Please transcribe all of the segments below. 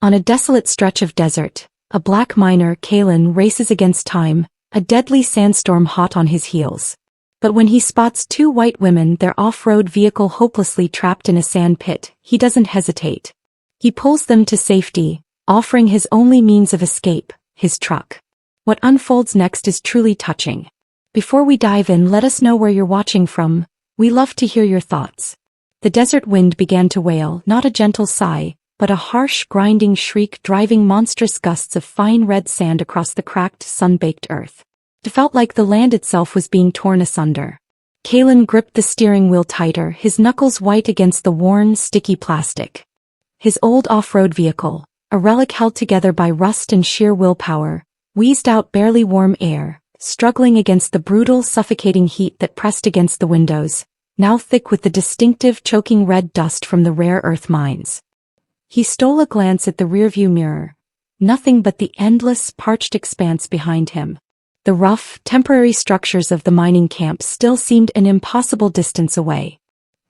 On a desolate stretch of desert, a black miner, Kalen, races against time, a deadly sandstorm hot on his heels. But when he spots two white women, their off-road vehicle hopelessly trapped in a sand pit, he doesn't hesitate. He pulls them to safety, offering his only means of escape, his truck. What unfolds next is truly touching. Before we dive in, let us know where you're watching from. We love to hear your thoughts. The desert wind began to wail, not a gentle sigh, but a harsh, grinding shriek, driving monstrous gusts of fine red sand across the cracked, sun-baked earth. It felt like the land itself was being torn asunder. Kalen gripped the steering wheel tighter, his knuckles white against the worn, sticky plastic. His old off-road vehicle, a relic held together by rust and sheer willpower, wheezed out barely warm air, struggling against the brutal, suffocating heat that pressed against the windows, now thick with the distinctive, choking red dust from the rare earth mines. He stole a glance at the rearview mirror. Nothing but the endless, parched expanse behind him. The rough, temporary structures of the mining camp still seemed an impossible distance away.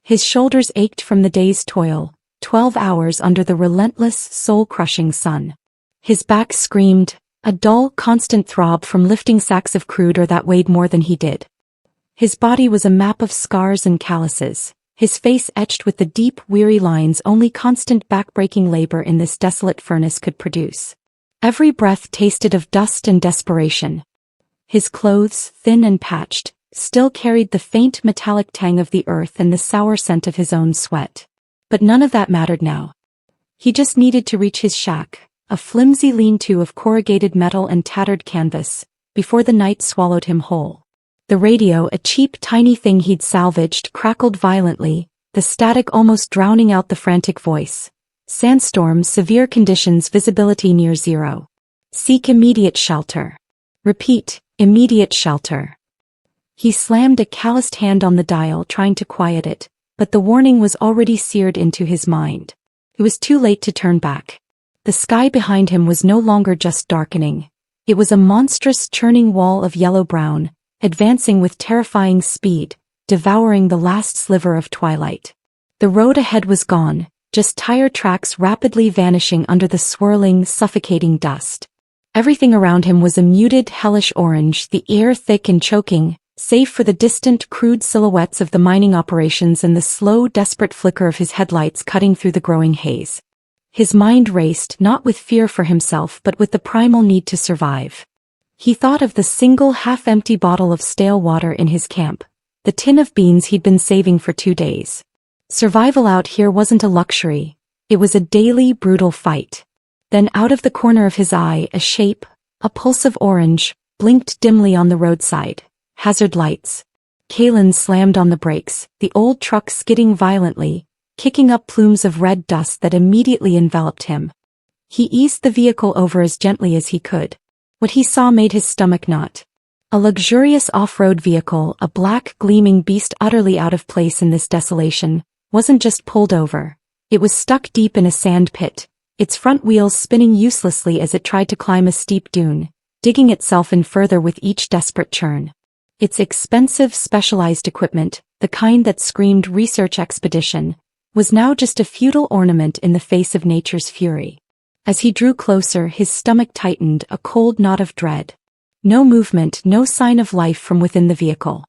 His shoulders ached from the day's toil, 12 hours under the relentless, soul-crushing sun. His back screamed, a dull, constant throb from lifting sacks of crude ore that weighed more than he did. His body was a map of scars and calluses, his face etched with the deep, weary lines only constant back-breaking labor in this desolate furnace could produce. Every breath tasted of dust and desperation. His clothes, thin and patched, still carried the faint metallic tang of the earth and the sour scent of his own sweat. But none of that mattered now. He just needed to reach his shack, a flimsy lean-to of corrugated metal and tattered canvas, before the night swallowed him whole. The radio, a cheap, tiny thing he'd salvaged, crackled violently, the static almost drowning out the frantic voice. Sandstorm, severe conditions, visibility near zero. Seek immediate shelter. Repeat, immediate shelter. He slammed a calloused hand on the dial, trying to quiet it, but the warning was already seared into his mind. It was too late to turn back. The sky behind him was no longer just darkening. It was a monstrous, churning wall of yellow-brown, advancing with terrifying speed, devouring the last sliver of twilight. The road ahead was gone, just tire tracks rapidly vanishing under the swirling, suffocating dust. Everything around him was a muted, hellish orange, the air thick and choking, save for the distant, crude silhouettes of the mining operations and the slow, desperate flicker of his headlights cutting through the growing haze. His mind raced, not with fear for himself but with the primal need to survive. He thought of the single half-empty bottle of stale water in his camp, the tin of beans he'd been saving for 2 days. Survival out here wasn't a luxury, it was a daily, brutal fight. Then out of the corner of his eye, a shape, a pulse of orange, blinked dimly on the roadside. Hazard lights. Kalen slammed on the brakes, the old truck skidding violently, kicking up plumes of red dust that immediately enveloped him. He eased the vehicle over as gently as he could. What he saw made his stomach knot. A luxurious off-road vehicle, a black, gleaming beast utterly out of place in this desolation, wasn't just pulled over. It was stuck deep in a sand pit, its front wheels spinning uselessly as it tried to climb a steep dune, digging itself in further with each desperate churn. Its expensive, specialized equipment, the kind that screamed research expedition, was now just a futile ornament in the face of nature's fury. As he drew closer, his stomach tightened, a cold knot of dread. No movement, no sign of life from within the vehicle.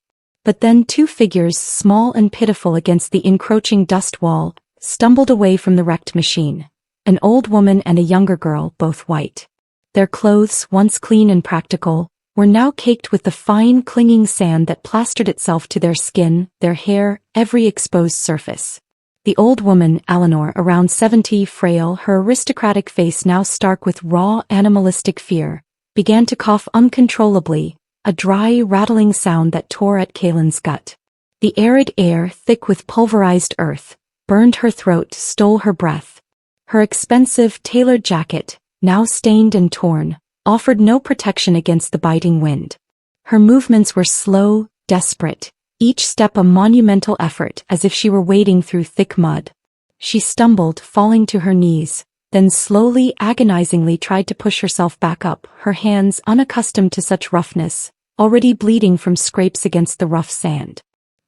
But then 2 figures, small and pitiful against the encroaching dust wall, stumbled away from the wrecked machine. An old woman and a younger girl, both white. Their clothes, once clean and practical, were now caked with the fine, clinging sand that plastered itself to their skin, their hair, every exposed surface. The old woman, Eleanor, around 70, frail, her aristocratic face now stark with raw, animalistic fear, began to cough uncontrollably, a dry, rattling sound that tore at Kalen's gut. The arid air, thick with pulverized earth, burned her throat, stole her breath. Her expensive, tailored jacket, now stained and torn, offered no protection against the biting wind. Her movements were slow, desperate, each step a monumental effort as if she were wading through thick mud. She stumbled, falling to her knees, then slowly, agonizingly tried to push herself back up, her hands, unaccustomed to such roughness, already bleeding from scrapes against the rough sand.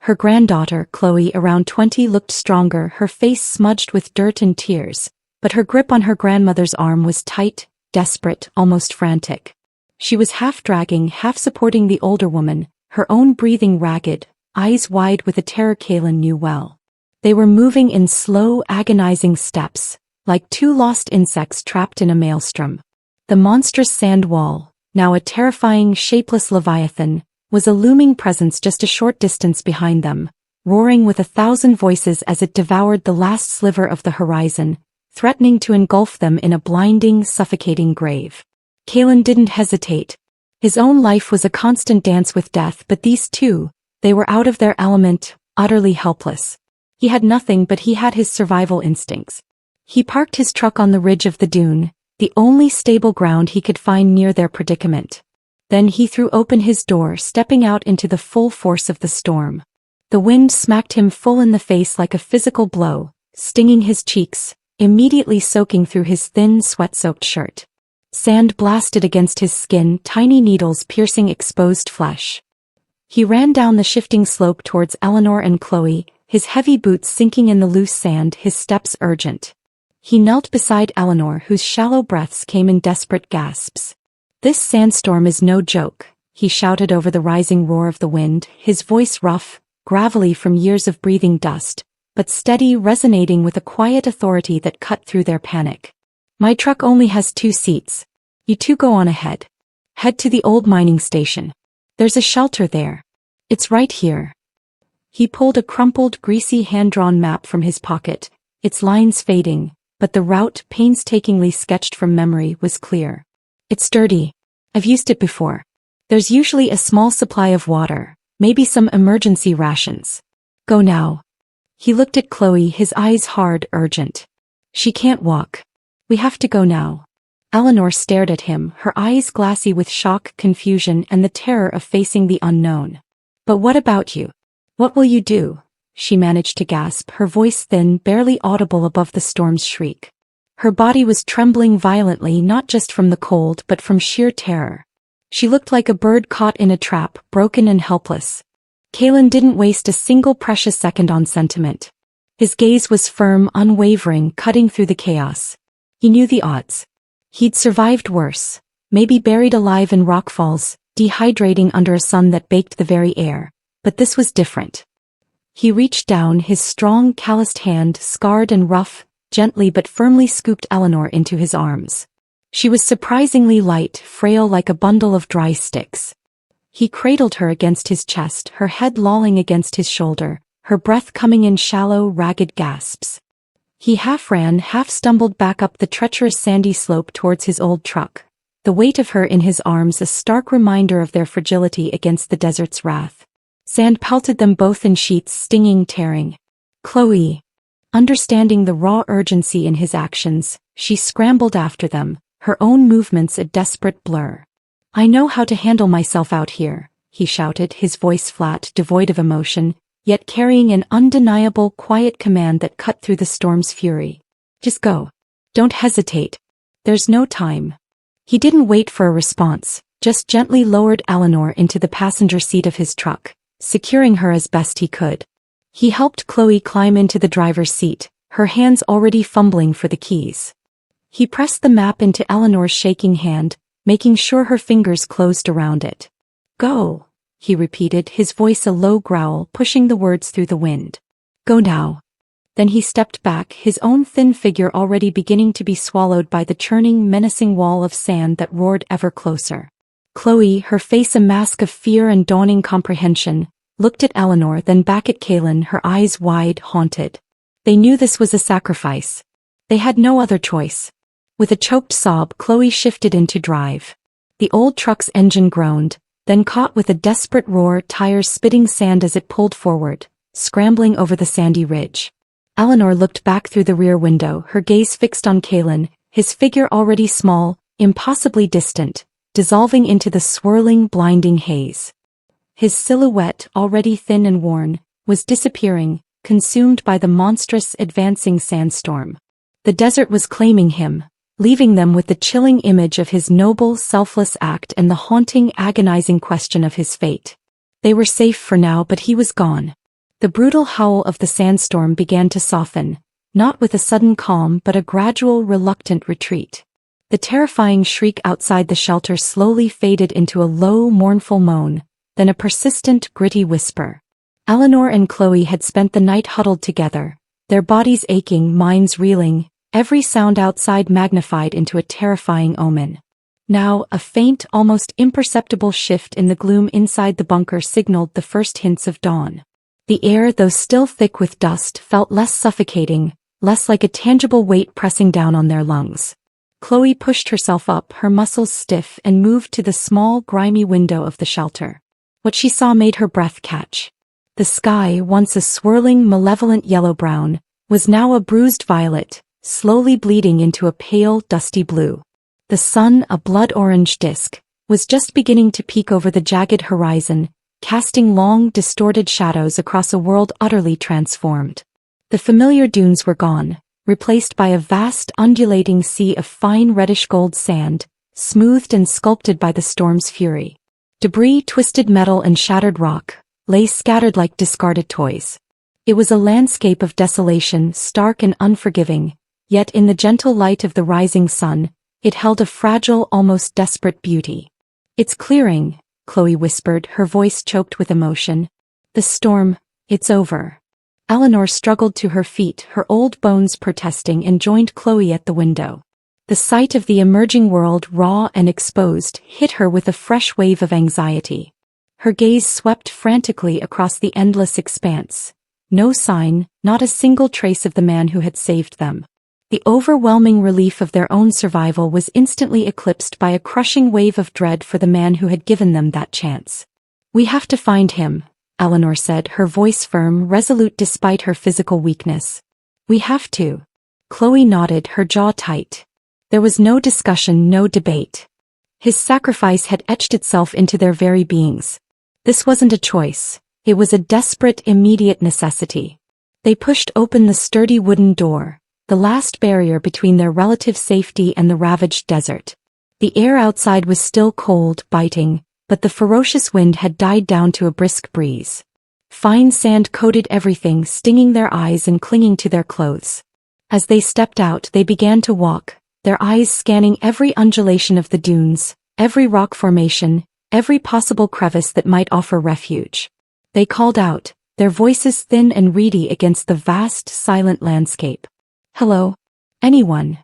Her granddaughter, Chloe, around 20, looked stronger, her face smudged with dirt and tears, but her grip on her grandmother's arm was tight, desperate, almost frantic. She was half dragging, half supporting the older woman, her own breathing ragged, eyes wide with a terror Kaelin knew well. They were moving in slow, agonizing steps, like two lost insects trapped in a maelstrom. The monstrous sand wall, now a terrifying, shapeless leviathan, was a looming presence just a short distance behind them, roaring with 1,000 voices as it devoured the last sliver of the horizon, threatening to engulf them in a blinding, suffocating grave. Kaelin didn't hesitate. His own life was a constant dance with death, but these two, they were out of their element, utterly helpless. He had nothing, but he had his survival instincts. He parked his truck on the ridge of the dune, the only stable ground he could find near their predicament. Then he threw open his door, stepping out into the full force of the storm. The wind smacked him full in the face like a physical blow, stinging his cheeks, immediately soaking through his thin, sweat-soaked shirt. Sand blasted against his skin, tiny needles piercing exposed flesh. He ran down the shifting slope towards Eleanor and Chloe, his heavy boots sinking in the loose sand, his steps urgent. He knelt beside Eleanor, whose shallow breaths came in desperate gasps. "This sandstorm is no joke," he shouted over the rising roar of the wind, his voice rough, gravelly from years of breathing dust, but steady, resonating with a quiet authority that cut through their panic. "My truck only has 2 seats. You two go on ahead. Head to the old mining station. There's a shelter there. It's right here." He pulled a crumpled, greasy hand-drawn map from his pocket, its lines fading, but the route, painstakingly sketched from memory, was clear. "It's dirty. I've used it before. There's usually a small supply of water, maybe some emergency rations. Go now." He looked at Chloe, his eyes hard, urgent. "She can't walk. We have to go now." Eleanor stared at him, her eyes glassy with shock, confusion, and the terror of facing the unknown. "But what about you? What will you do?" she managed to gasp, her voice thin, barely audible above the storm's shriek. Her body was trembling violently, not just from the cold but from sheer terror. She looked like a bird caught in a trap, broken and helpless. Kaelin didn't waste a single precious second on sentiment. His gaze was firm, unwavering, cutting through the chaos. He knew the odds. He'd survived worse, maybe buried alive in rockfalls, dehydrating under a sun that baked the very air, but this was different. He reached down, his strong, calloused hand, scarred and rough, gently but firmly scooped Eleanor into his arms. She was surprisingly light, frail like a bundle of dry sticks. He cradled her against his chest, her head lolling against his shoulder, her breath coming in shallow, ragged gasps. He half ran, half stumbled back up the treacherous sandy slope towards his old truck, the weight of her in his arms a stark reminder of their fragility against the desert's wrath. Sand pelted them both in sheets, stinging, tearing. Chloe, understanding the raw urgency in his actions, she scrambled after them, her own movements a desperate blur. "I know how to handle myself out here," he shouted, his voice flat, devoid of emotion, yet carrying an undeniable, quiet command that cut through the storm's fury. "Just go. Don't hesitate. There's no time." He didn't wait for a response, just gently lowered Eleanor into the passenger seat of his truck, securing her as best he could. He helped Chloe climb into the driver's seat, her hands already fumbling for the keys. He pressed the map into Eleanor's shaking hand, making sure her fingers closed around it. "Go," he repeated, his voice a low growl, pushing the words through the wind. "Go now." Then he stepped back, his own thin figure already beginning to be swallowed by the churning, menacing wall of sand that roared ever closer. Chloe, her face a mask of fear and dawning comprehension, looked at Eleanor, then back at Kaelin, her eyes wide, haunted. They knew this was a sacrifice. They had no other choice. With a choked sob, Chloe shifted into drive. The old truck's engine groaned, then caught with a desperate roar, tires spitting sand as it pulled forward, scrambling over the sandy ridge. Eleanor looked back through the rear window, her gaze fixed on Kaelin, his figure already small, impossibly distant, dissolving into the swirling, blinding haze. His silhouette, already thin and worn, was disappearing, consumed by the monstrous, advancing sandstorm. The desert was claiming him, leaving them with the chilling image of his noble, selfless act and the haunting, agonizing question of his fate. They were safe for now, but he was gone. The brutal howl of the sandstorm began to soften, not with a sudden calm but a gradual, reluctant retreat. The terrifying shriek outside the shelter slowly faded into a low, mournful moan, then a persistent, gritty whisper. Eleanor and Chloe had spent the night huddled together, their bodies aching, minds reeling, every sound outside magnified into a terrifying omen. Now, a faint, almost imperceptible shift in the gloom inside the bunker signaled the first hints of dawn. The air, though still thick with dust, felt less suffocating, less like a tangible weight pressing down on their lungs. Chloe pushed herself up, her muscles stiff, and moved to the small, grimy window of the shelter. What she saw made her breath catch. The sky, once a swirling, malevolent yellow-brown, was now a bruised violet, slowly bleeding into a pale, dusty blue. The sun, a blood-orange disk, was just beginning to peek over the jagged horizon, casting long, distorted shadows across a world utterly transformed. The familiar dunes were gone, replaced by a vast, undulating sea of fine reddish-gold sand, smoothed and sculpted by the storm's fury. Debris, twisted metal and shattered rock, lay scattered like discarded toys. It was a landscape of desolation, stark and unforgiving, yet in the gentle light of the rising sun, it held a fragile, almost desperate beauty. "It's clearing," Chloe whispered, her voice choked with emotion. "The storm, it's over." Eleanor struggled to her feet, her old bones protesting, and joined Chloe at the window. The sight of the emerging world, raw and exposed, hit her with a fresh wave of anxiety. Her gaze swept frantically across the endless expanse. No sign, not a single trace of the man who had saved them. The overwhelming relief of their own survival was instantly eclipsed by a crushing wave of dread for the man who had given them that chance. "We have to find him," Eleanor said, her voice firm, resolute despite her physical weakness. "We have to." Chloe nodded, her jaw tight. There was no discussion, no debate. His sacrifice had etched itself into their very beings. This wasn't a choice. It was a desperate, immediate necessity. They pushed open the sturdy wooden door, the last barrier between their relative safety and the ravaged desert. The air outside was still cold, biting, but the ferocious wind had died down to a brisk breeze. Fine sand coated everything, stinging their eyes and clinging to their clothes. As they stepped out, they began to walk, their eyes scanning every undulation of the dunes, every rock formation, every possible crevice that might offer refuge. They called out, their voices thin and reedy against the vast, silent landscape. "Hello? Anyone?"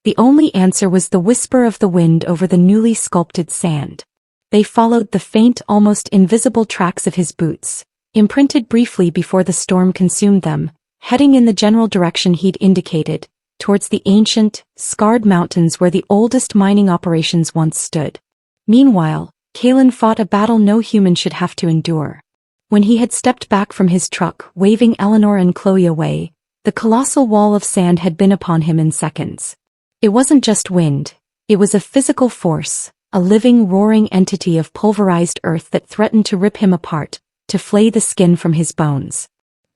The only answer was the whisper of the wind over the newly sculpted sand. They followed the faint, almost invisible tracks of his boots, imprinted briefly before the storm consumed them, heading in the general direction he'd indicated, towards the ancient, scarred mountains where the oldest mining operations once stood. Meanwhile, Kalen fought a battle no human should have to endure. When he had stepped back from his truck, waving Eleanor and Chloe away, the colossal wall of sand had been upon him in seconds. It wasn't just wind, it was a physical force, a living, roaring entity of pulverized earth that threatened to rip him apart, to flay the skin from his bones.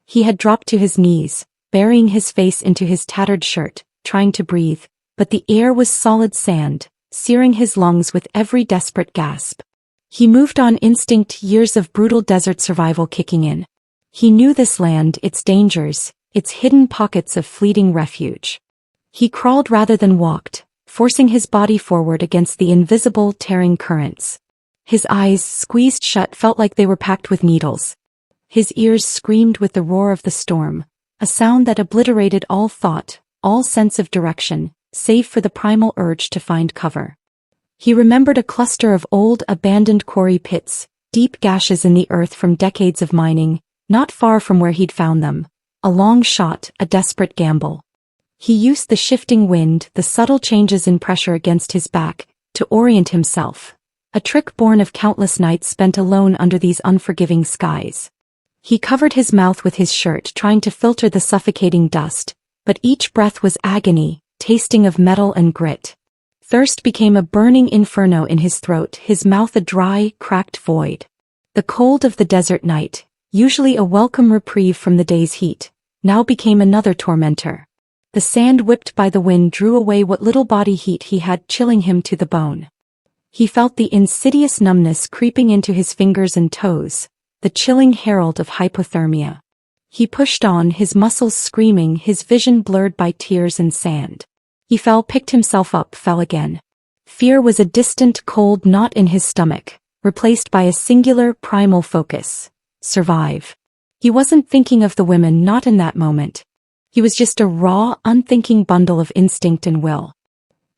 He had dropped to his knees, burying his face into his tattered shirt, trying to breathe, but the air was solid sand, searing his lungs with every desperate gasp. He moved on instinct, years of brutal desert survival kicking in. He knew this land, its dangers, its hidden pockets of fleeting refuge. He crawled rather than walked, forcing his body forward against the invisible, tearing currents. His eyes, squeezed shut, felt like they were packed with needles. His ears screamed with the roar of the storm, a sound that obliterated all thought, all sense of direction, save for the primal urge to find cover. He remembered a cluster of old, abandoned quarry pits, deep gashes in the earth from decades of mining, not far from where he'd found them. A long shot, a desperate gamble. He used the shifting wind, the subtle changes in pressure against his back, to orient himself, a trick born of countless nights spent alone under these unforgiving skies. He covered his mouth with his shirt, trying to filter the suffocating dust, but each breath was agony, tasting of metal and grit. Thirst became a burning inferno in his throat, his mouth a dry, cracked void. The cold of the desert night, usually a welcome reprieve from the day's heat, now became another tormentor. The sand whipped by the wind drew away what little body heat he had, chilling him to the bone. He felt the insidious numbness creeping into his fingers and toes, the chilling herald of hypothermia. He pushed on, his muscles screaming, his vision blurred by tears and sand. He fell, picked himself up, fell again. Fear was a distant, cold knot in his stomach, replaced by a singular, primal focus. Survive. He wasn't thinking of the women, not in that moment. He was just a raw, unthinking bundle of instinct and will.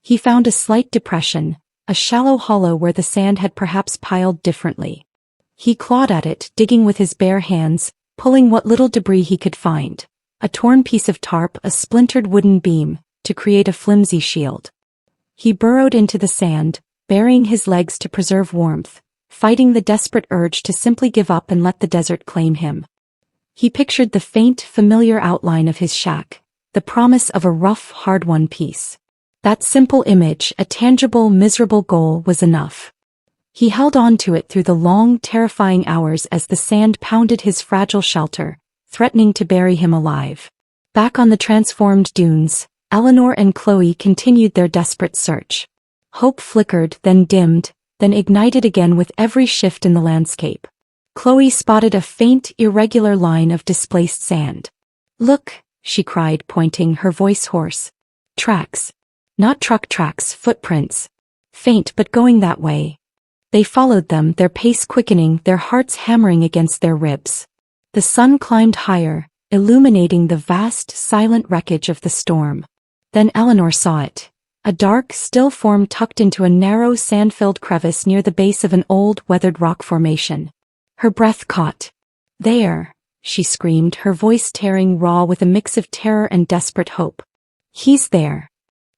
He found a slight depression, a shallow hollow where the sand had perhaps piled differently. He clawed at it, digging with his bare hands, pulling what little debris he could find. A torn piece of tarp, a splintered wooden beam, to create a flimsy shield. He burrowed into the sand, burying his legs to preserve warmth, fighting the desperate urge to simply give up and let the desert claim him. He pictured the faint, familiar outline of his shack, the promise of a rough, hard-won peace. That simple image, a tangible, miserable goal, was enough. He held on to it through the long, terrifying hours as the sand pounded his fragile shelter, threatening to bury him alive. Back on the transformed dunes, Eleanor and Chloe continued their desperate search. Hope flickered, then dimmed, then ignited again with every shift in the landscape. Chloe spotted a faint, irregular line of displaced sand. "Look," she cried, pointing, her voice hoarse. "Tracks. Not truck tracks, footprints. Faint but going that way." They followed them, their pace quickening, their hearts hammering against their ribs. The sun climbed higher, illuminating the vast, silent wreckage of the storm. Then Eleanor saw it. A dark, still form tucked into a narrow, sand-filled crevice near the base of an old, weathered rock formation. Her breath caught. "There!" she screamed, her voice tearing raw with a mix of terror and desperate hope. "He's there."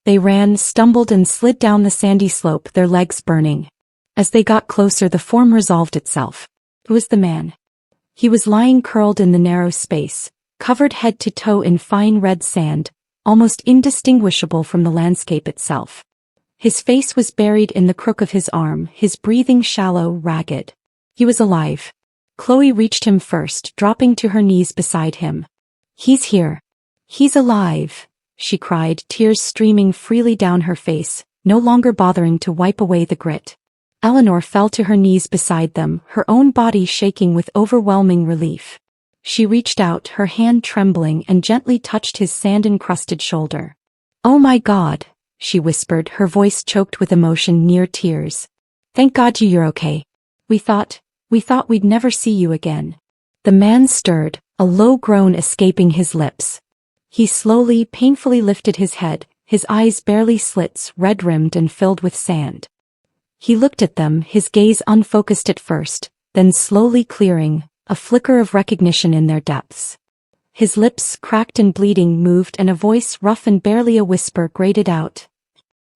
They ran, stumbled and slid down the sandy slope, their legs burning. As they got closer, the form resolved itself. It was the man. He was lying curled in the narrow space, covered head to toe in fine red sand, almost indistinguishable from the landscape itself. His face was buried in the crook of his arm, his breathing shallow, ragged. He was alive. Chloe reached him first, dropping to her knees beside him. "He's here. He's alive," she cried, tears streaming freely down her face, no longer bothering to wipe away the grit. Eleanor fell to her knees beside them, her own body shaking with overwhelming relief. She reached out, her hand trembling, and gently touched his sand-encrusted shoulder. "Oh my God," she whispered, her voice choked with emotion near tears. "Thank God you're okay. We thought we'd never see you again." The man stirred, a low groan escaping his lips. He slowly, painfully lifted his head, his eyes barely slits, red-rimmed and filled with sand. He looked at them, his gaze unfocused at first, then slowly clearing, a flicker of recognition in their depths. His lips, cracked and bleeding, moved, and a voice rough and barely a whisper grated out.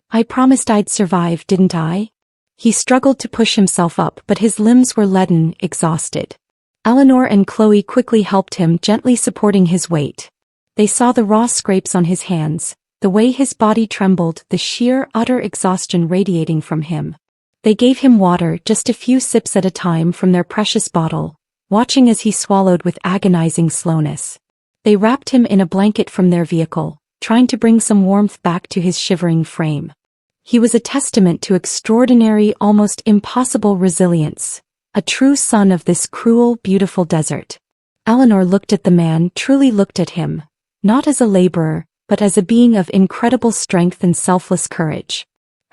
"I promised I'd survive, didn't I?" He struggled to push himself up, but his limbs were leaden, exhausted. Eleanor and Chloe quickly helped him, gently supporting his weight. They saw the raw scrapes on his hands, the way his body trembled, the sheer, utter exhaustion radiating from him. They gave him water, just a few sips at a time from their precious bottle, watching as he swallowed with agonizing slowness. They wrapped him in a blanket from their vehicle, trying to bring some warmth back to his shivering frame. He was a testament to extraordinary, almost impossible resilience, a true son of this cruel, beautiful desert. Eleanor looked at the man, truly looked at him, not as a laborer, but as a being of incredible strength and selfless courage.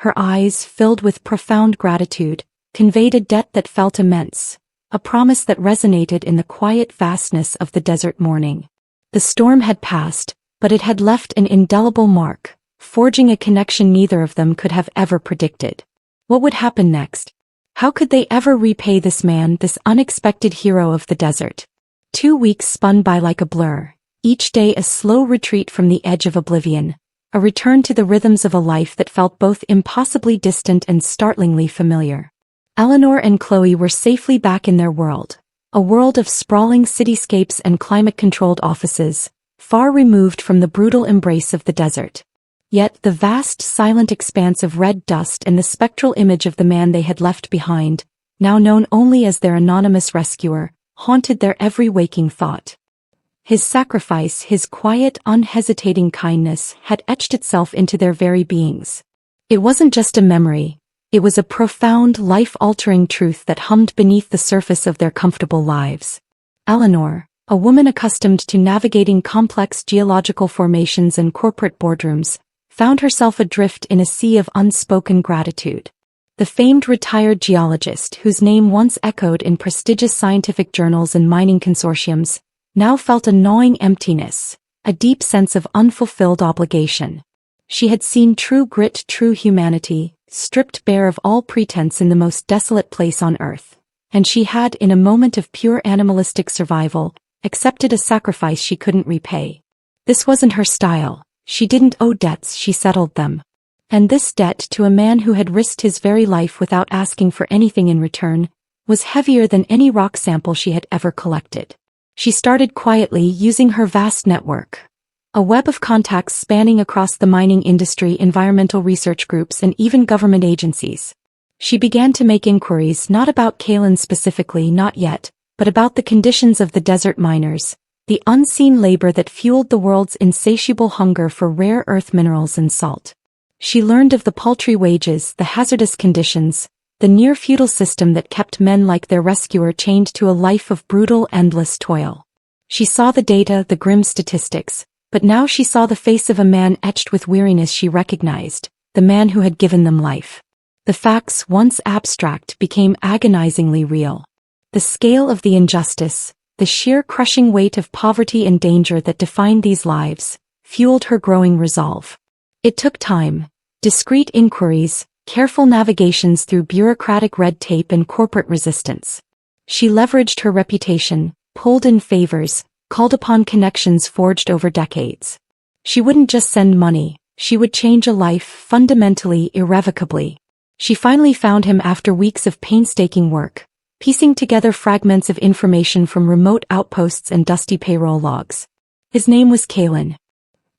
Her eyes, filled with profound gratitude, conveyed a debt that felt immense, a promise that resonated in the quiet vastness of the desert morning. The storm had passed, but it had left an indelible mark, forging a connection neither of them could have ever predicted. What would happen next? How could they ever repay this man, this unexpected hero of the desert? 2 weeks spun by like a blur, each day a slow retreat from the edge of oblivion, a return to the rhythms of a life that felt both impossibly distant and startlingly familiar. Eleanor and Chloe were safely back in their world, a world of sprawling cityscapes and climate-controlled offices, far removed from the brutal embrace of the desert. Yet the vast, silent expanse of red dust and the spectral image of the man they had left behind, now known only as their anonymous rescuer, haunted their every waking thought. His sacrifice, his quiet, unhesitating kindness, had etched itself into their very beings. It wasn't just a memory, it was a profound, life-altering truth that hummed beneath the surface of their comfortable lives. Eleanor, a woman accustomed to navigating complex geological formations and corporate boardrooms, found herself adrift in a sea of unspoken gratitude. The famed retired geologist, whose name once echoed in prestigious scientific journals and mining consortiums, now felt a gnawing emptiness, a deep sense of unfulfilled obligation. She had seen true grit, true humanity, stripped bare of all pretense in the most desolate place on earth, and she had, in a moment of pure animalistic survival, accepted a sacrifice she couldn't repay. This wasn't her style. She didn't owe debts, she settled them. And this debt, to a man who had risked his very life without asking for anything in return, was heavier than any rock sample she had ever collected. She started quietly, using her vast network. A web of contacts spanning across the mining industry, environmental research groups, and even government agencies. She began to make inquiries not about Kaelin specifically, not yet, but about the conditions of the desert miners, the unseen labor that fueled the world's insatiable hunger for rare earth minerals and salt. She learned of the paltry wages, the hazardous conditions, the near-feudal system that kept men like their rescuer chained to a life of brutal, endless toil. She saw the data, the grim statistics, but now she saw the face of a man etched with weariness she recognized, the man who had given them life. The facts, once abstract, became agonizingly real. The scale of the injustice, the sheer crushing weight of poverty and danger that defined these lives, fueled her growing resolve. It took time, discreet inquiries, careful navigations through bureaucratic red tape and corporate resistance. She leveraged her reputation, pulled in favors, called upon connections forged over decades. She wouldn't just send money, she would change a life fundamentally, irrevocably. She finally found him after weeks of painstaking work, piecing together fragments of information from remote outposts and dusty payroll logs. His name was Kaelin.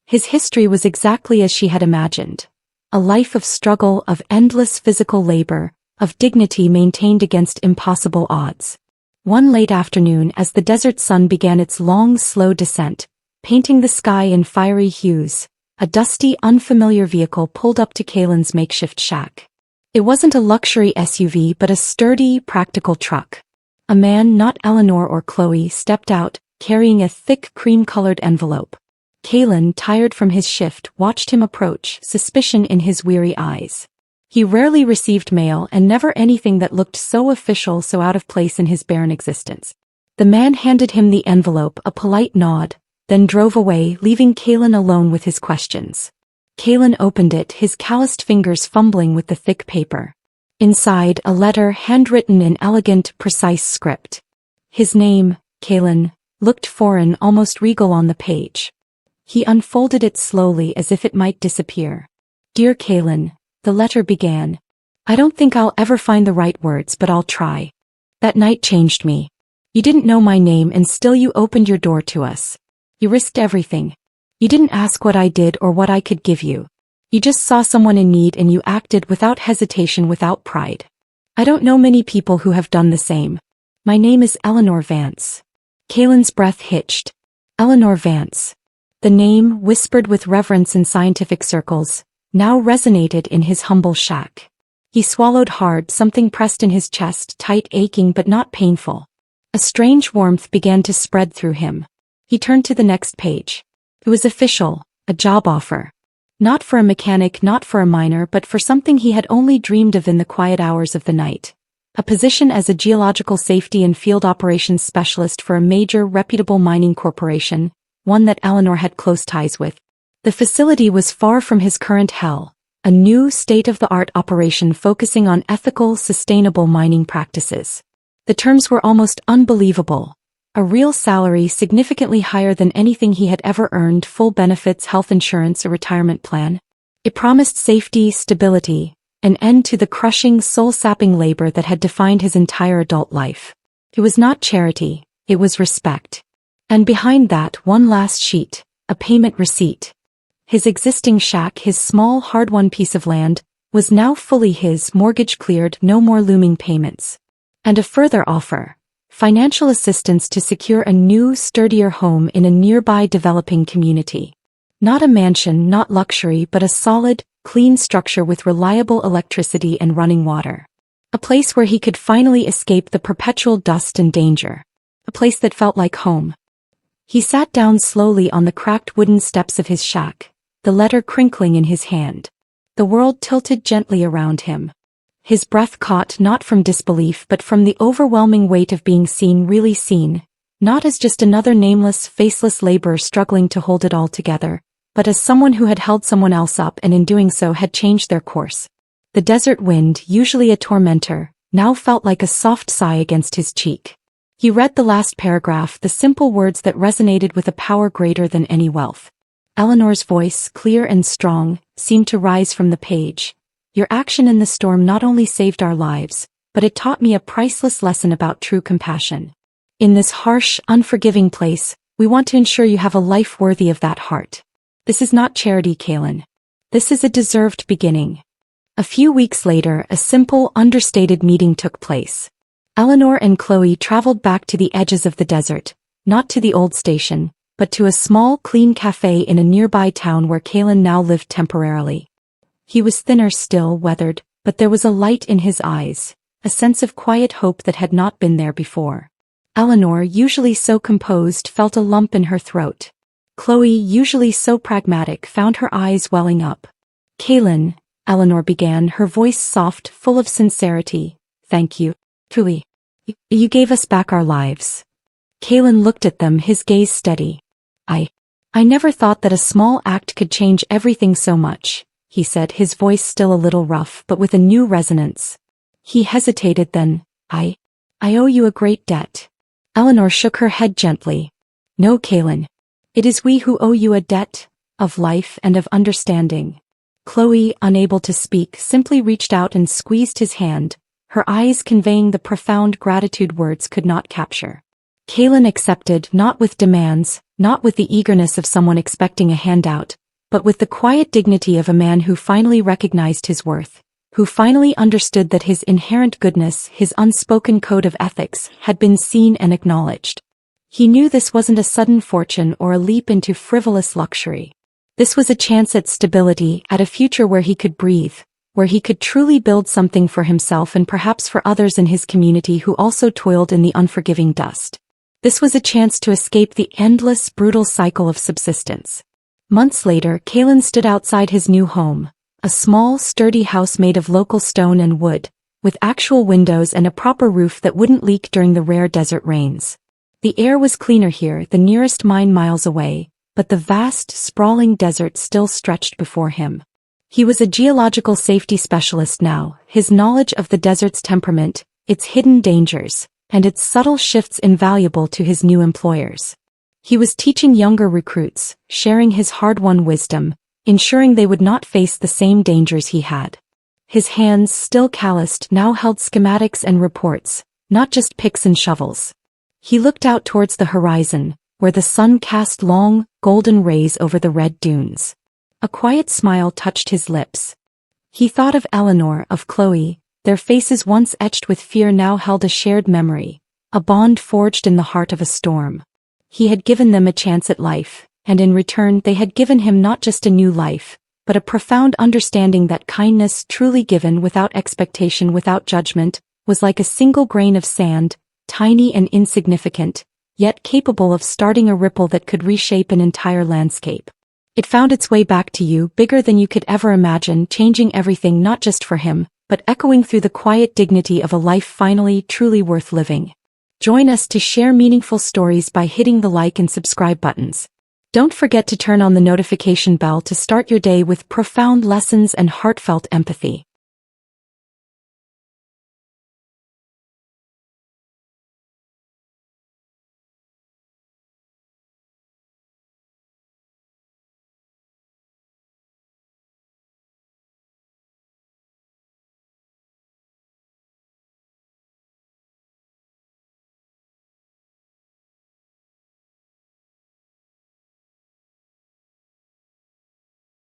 His history was exactly as she had imagined. A life of struggle, of endless physical labor, of dignity maintained against impossible odds. One late afternoon, as the desert sun began its long, slow descent, painting the sky in fiery hues, a dusty, unfamiliar vehicle pulled up to Kaelin's makeshift shack. It wasn't a luxury SUV but a sturdy, practical truck. A man, not Eleanor or Chloe, stepped out, carrying a thick, cream-colored envelope. Kaelin, tired from his shift, watched him approach, suspicion in his weary eyes. He rarely received mail and never anything that looked so official, so out of place in his barren existence. The man handed him the envelope, a polite nod, then drove away, leaving Kaelin alone with his questions. Kaelin opened it, his calloused fingers fumbling with the thick paper. Inside, a letter handwritten in elegant, precise script. His name, Kaelin, looked foreign, almost regal on the page. He unfolded it slowly as if it might disappear. Dear Kaelin, the letter began. I don't think I'll ever find the right words, but I'll try. That night changed me. You didn't know my name and still you opened your door to us. You risked everything. You didn't ask what I did or what I could give you. You just saw someone in need and you acted without hesitation, without pride. I don't know many people who have done the same. My name is Eleanor Vance. Kaelin's breath hitched. Eleanor Vance. The name, whispered with reverence in scientific circles, now resonated in his humble shack. He swallowed hard, something pressed in his chest, tight, aching but not painful. A strange warmth began to spread through him. He turned to the next page. It was official, a job offer. Not for a mechanic, not for a miner, but for something he had only dreamed of in the quiet hours of the night. A position as a geological safety and field operations specialist for a major, reputable mining corporation, one that Eleanor had close ties with. The facility was far from his current hell, a new state-of-the-art operation focusing on ethical, sustainable mining practices. The terms were almost unbelievable. A real salary significantly higher than anything he had ever earned, full benefits, health insurance, a retirement plan. It promised safety, stability, an end to the crushing, soul-sapping labor that had defined his entire adult life. It was not charity, it was respect. And behind that, one last sheet, a payment receipt. His existing shack, his small, hard-won piece of land, was now fully his, mortgage cleared, no more looming payments. And a further offer. Financial assistance to secure a new, sturdier home in a nearby developing community. Not a mansion, not luxury, but a solid, clean structure with reliable electricity and running water. A place where he could finally escape the perpetual dust and danger. A place that felt like home. He sat down slowly on the cracked wooden steps of his shack, the letter crinkling in his hand. The world tilted gently around him. His breath caught not from disbelief but from the overwhelming weight of being seen, really seen, not as just another nameless, faceless laborer struggling to hold it all together, but as someone who had held someone else up and in doing so had changed their course. The desert wind, usually a tormentor, now felt like a soft sigh against his cheek. He read the last paragraph, the simple words that resonated with a power greater than any wealth. Eleanor's voice, clear and strong, seemed to rise from the page. Your action in the storm not only saved our lives, but it taught me a priceless lesson about true compassion. In this harsh, unforgiving place, we want to ensure you have a life worthy of that heart. This is not charity, Kaylin. This is a deserved beginning. A few weeks later, a simple, understated meeting took place. Eleanor and Chloe traveled back to the edges of the desert, not to the old station, but to a small, clean cafe in a nearby town where Kaylin now lived temporarily. He was thinner still, weathered, but there was a light in his eyes, a sense of quiet hope that had not been there before. Eleanor, usually so composed, felt a lump in her throat. Chloe, usually so pragmatic, found her eyes welling up. Kaylin, Eleanor began, her voice soft, full of sincerity. Thank you. Truly. You gave us back our lives. Kaylin looked at them, his gaze steady. I never thought that a small act could change everything so much, he said, his voice still a little rough but with a new resonance. He hesitated, then, I owe you a great debt. Eleanor shook her head gently. No, Kaylin. It is we who owe you a debt, of life and of understanding. Chloe, unable to speak, simply reached out and squeezed his hand, her eyes conveying the profound gratitude words could not capture. Kaylin accepted, not with demands, not with the eagerness of someone expecting a handout, but with the quiet dignity of a man who finally recognized his worth, who finally understood that his inherent goodness, his unspoken code of ethics, had been seen and acknowledged. He knew this wasn't a sudden fortune or a leap into frivolous luxury. This was a chance at stability, at a future where he could breathe, where he could truly build something for himself and perhaps for others in his community who also toiled in the unforgiving dust. This was a chance to escape the endless, brutal cycle of subsistence. Months later, Kaylin stood outside his new home, a small, sturdy house made of local stone and wood, with actual windows and a proper roof that wouldn't leak during the rare desert rains. The air was cleaner here, the nearest mine miles away, but the vast, sprawling desert still stretched before him. He was a geological safety specialist now, his knowledge of the desert's temperament, its hidden dangers, and its subtle shifts invaluable to his new employers. He was teaching younger recruits, sharing his hard-won wisdom, ensuring they would not face the same dangers he had. His hands, still calloused, now held schematics and reports, not just picks and shovels. He looked out towards the horizon, where the sun cast long, golden rays over the red dunes. A quiet smile touched his lips. He thought of Eleanor, of Chloe. Their faces once etched with fear now held a shared memory, a bond forged in the heart of a storm. He had given them a chance at life, and in return they had given him not just a new life, but a profound understanding that kindness truly given without expectation, without judgment, was like a single grain of sand, tiny and insignificant, yet capable of starting a ripple that could reshape an entire landscape. It found its way back to you, bigger than you could ever imagine, changing everything not just for him, but echoing through the quiet dignity of a life finally truly worth living. Join us to share meaningful stories by hitting the like and subscribe buttons. Don't forget to turn on the notification bell to start your day with profound lessons and heartfelt empathy.